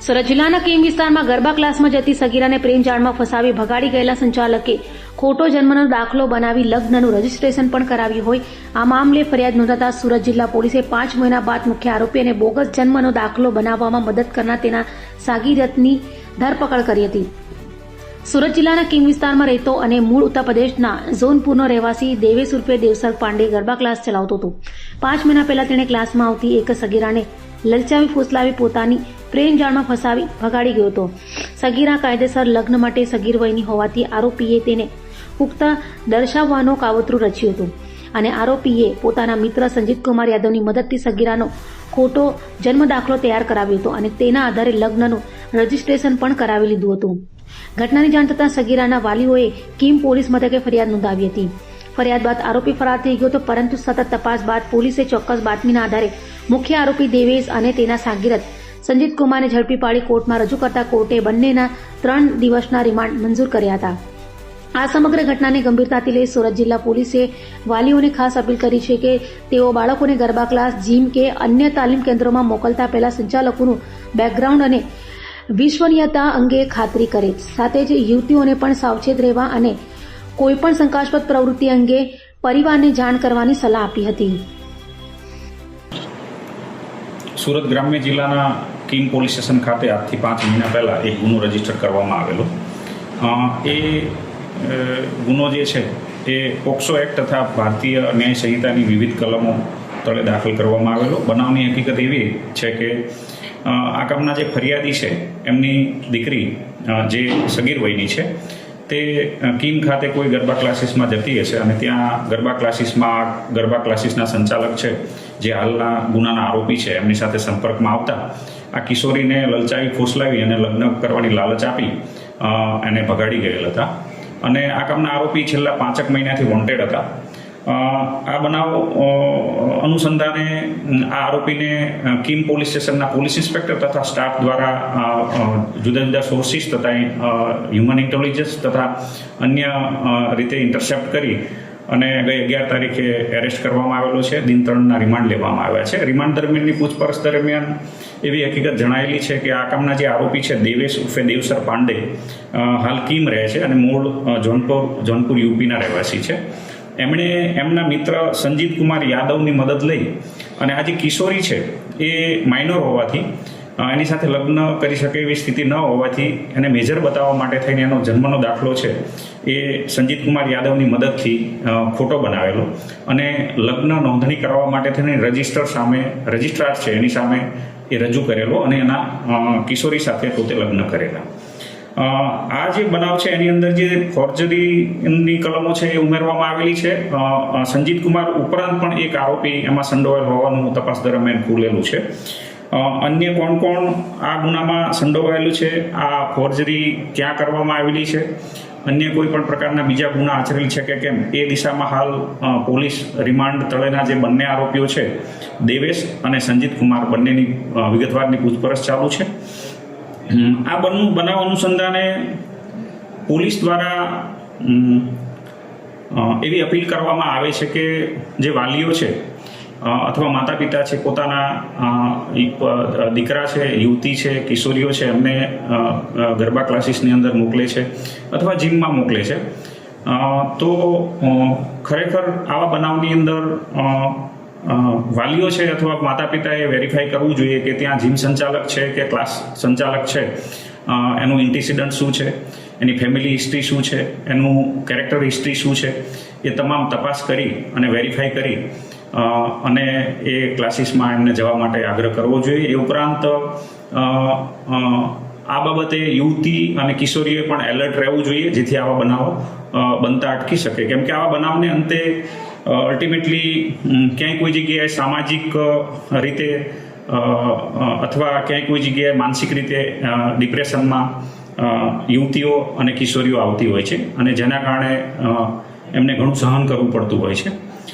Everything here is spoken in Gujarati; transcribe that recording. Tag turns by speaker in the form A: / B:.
A: સુરત જિલ્લાના કીમ વિસ્તારમાં ગરબા ક્લાસમાં જતી સગીરાને પ્રેમ જાળમાં ફસાવી ભગાડી ગયેલા સંચાલકે ખોટો જન્મનો દાખલો બનાવી લગ્નનું રજીસ્ટ્રેશન પણ કરાવ્યું હોય આ મામલે ફરિયાદ નોંધાતા સુરત જિલ્લા પોલીસે 5 મહિના બાદ મુખ્ય આરોપી અને બોગસ જન્મનો દાખલો બનાવવામાં મદદ કરનાર તેના સાગીરતની ધરપકડ કરી હતી। સુરત જિલ્લાના કીમ વિસ્તારમાં રહેતો અને મૂળ ઉત્તર પ્રદેશના ઝોનપુરનો રહેવાસી દેવેશ ઉર્ફે દેવસર પાંડે ગરબા ક્લાસ ચલાવતો હતો। 5 મહિના પહેલા તેણે ક્લાસમાં આવતી એક સગીરાને લલચાવી ફૂસલાવી પોતાની પ્રેમ જાળમાં ફસાવી ભગાડી ગયો હતો। સગીરા કાયદેસર લગ્ન માટે સગીર વયની હોવાથી આરોપીએ તેને પુખ્ત દર્શાવવાનો કાવતરું રચ્યું હતું અને આરોપીએ પોતાના મિત્ર સંજીત કુમાર યાદવની મદદથી સગીરાનો ખોટો જન્મ દાખલો તૈયાર કરાવ્યો હતો અને તેના આધારે લગ્નનું રજીસ્ટ્રેશન પણ કરાવી લીધું હતું। ઘટનાની જાણ થતાં સગીરાના વાલીઓએ કીમ પોલીસ મથકે ફરિયાદ નોંધાવી હતી। ફરિયાદ બાદ આરોપી ફરાર થઈ ગયો હતો, પરંતુ સતત તપાસ બાદ પોલીસે ચોક્કસ બાતમીના આધારે મુખ્ય આરોપી દેવેશ અને તેના સાગીરત સંજીત કુમારને ઝડપી પાડી કોર્ટમાં રજૂ કરતા કોર્ટે બંનેના 3 દિવસના રિમાન્ડ મંજૂર કર્યા હતા। આ સમગ્ર ઘટનાને ગંભીરતાથી લઈ સુરત જિલ્લા પોલીસે વાલીઓને ખાસ અપીલ કરી છે કે તેઓ બાળકોને ગરબા ક્લાસ, જીમ કે અન્ય તાલીમ કેન્દ્રોમાં મોકલતા પહેલા સંચાલકોનું બેકગ્રાઉન્ડ અને વિશ્વનીયતા અંગે ખાતરી કરે। સાથે જ યુવતીઓને પણ સાવચેત રહેવા અને કોઈપણ શંકાસ્પદ પ્રવૃત્તિ અંગે પરિવારને જાણ કરવાની સલાહ આપી હતી।
B: સુરત ગ્રામ્ય જિલ્લાના કીમ પોલીસ સ્ટેશન ખાતે આજથી 5 મહિના પહેલાં એક ગુનો રજીસ્ટર કરવામાં આવેલો। એ ગુનો જે છે એ પોક્સો એક્ટ તથા ભારતીય ન્યાય સંહિતાની વિવિધ કલમો તળે દાખલ કરવામાં આવેલો। બનાવની હકીકત એવી છે કે આ કામના જે ફરિયાદી છે એમની દીકરી જે સગીર વયની છે તે કીમ ખાતે કોઈ ગરબા ક્લાસીસમાં જતી હશે અને ત્યાં ગરબા ક્લાસીસના સંચાલક છે જે હાલના ગુનાના આરોપી છે એમની સાથે સંપર્કમાં આવતા આ કિશોરીને લલચાવી ફોસલાવી અને લગ્ન કરવાની લાલચ આપી એને ભગાડી ગયેલ હતા અને આ કામના આરોપી છેલ્લા 5 મહિનાથી વોન્ટેડ હતા। આ બનાવ અનુસંધાને આ આરોપીને કીમ પોલીસ સ્ટેશનના પોલીસ ઇન્સ્પેક્ટર તથા સ્ટાફ દ્વારા જુદા જુદા સોર્સિસ તથા હ્યુમન ઇન્ટેલિજન્સ તથા અન્ય રીતે ઇન્ટરસેપ્ટ કરી અને ગઈ 11 તારીખે એરેસ્ટ કરવામાં આવેલો છે। દિન 3ના રિમાન્ડ લેવામાં આવ્યા છે। રિમાન્ડ દરમિયાનની પૂછપરછ દરમિયાન એવી હકીકત જણાયેલી છે કે આ કામના જે આરોપી છે દેવેશ ઉર્ફે દેવસર પાંડે હાલ કીમ રહે છે અને મૂળ જોનપુર યુપીના રહેવાસી છે। એમણે એમના મિત્ર સંજીત કુમાર યાદવની મદદ લઈ અને આ જે કિશોરી છે એ માઇનોર હોવાથી એની સાથે લગ્ન કરી શકે એવી સ્થિતિ ન હોવાથી એને મેજર બતાવવા માટે થઈને એનો જન્મનો દાખલો છે એ સંજીત કુમાર યાદવની મદદથી ખોટો બનાવેલો અને લગ્ન નોંધણી કરવા માટે થઈને રજિસ્ટ્રાર છે એની સામે એ રજૂ કરેલો અને એના કિશોરી સાથે પોતે લગ્ન કરેલા। આ જે બનાવ છે એની અંદર જે ફોર્જરીની કલમો છે એ ઉમેરવામાં આવેલી છે। સંજીત કુમાર ઉપરાંત પણ એક આરોપી એમાં સંડોવાયેલ હોવાનું તપાસ દરમિયાન ખુલેલું છે। અન્ય કોણ આ ગુનામાં સંડોવાયેલું છે, આ ફોર્જરી ક્યાં કરવામાં આવેલી છે, અન્ય કોઈ પણ પ્રકારના બીજા ગુના આચરેલ છે કે કેમ એ દિશામાં હાલ પોલીસ રિમાન્ડ તળેના જે બંને આરોપીઓ છે દેવેશ અને સંજીત કુમાર બંનેની વિગતવારની પૂછપરછ ચાલુ છે। આ બનાવ અનુસંધાને પોલીસ દ્વારા એવી અપીલ કરવામાં આવે છે કે જે વાલીઓ છે અથવા માતા પિતા છે પોતાના દીકરા છે, યુવતી છે, કિશોરીઓ છે એમને ગરબા ક્લાસીસની અંદર મોકલે છે અથવા જીમમાં મોકલે છે તો ખરેખર આવા બનાવની અંદર વાલીઓ છે અથવા માતા પિતાએ વેરીફાઈ કરવું જોઈએ કે ત્યાં જીમ સંચાલક છે કે ક્લાસ સંચાલક છે એનું એન્ટિસિડન્ટ શું છે, એની ફેમિલી હિસ્ટ્રી શું છે, એનું કેરેક્ટર હિસ્ટ્રી શું છે એ તમામ તપાસ કરી અને વેરીફાઈ કરી અને એ ક્લાસીસમાં એમને જવા માટે આગ્રહ કરવો જોઈએ। એ ઉપરાંત આ બાબતે યુવતી અને કિશોરીએ પણ એલર્ટ રહેવું જોઈએ જેથી આવા બનાવો બનતા અટકી શકે, કેમ કે આવા બનાવને અંતે અલ્ટિમેટલી ક્યાંય કોઈ જગ્યાએ સામાજિક રીતે અથવા ક્યાંય કોઈ જગ્યાએ માનસિક રીતે ડિપ્રેશનમાં યુવતીઓ અને કિશોરીઓ આવતી હોય છે અને જેના કારણે એમને ઘણું સહન કરવું પડતું હોય છે।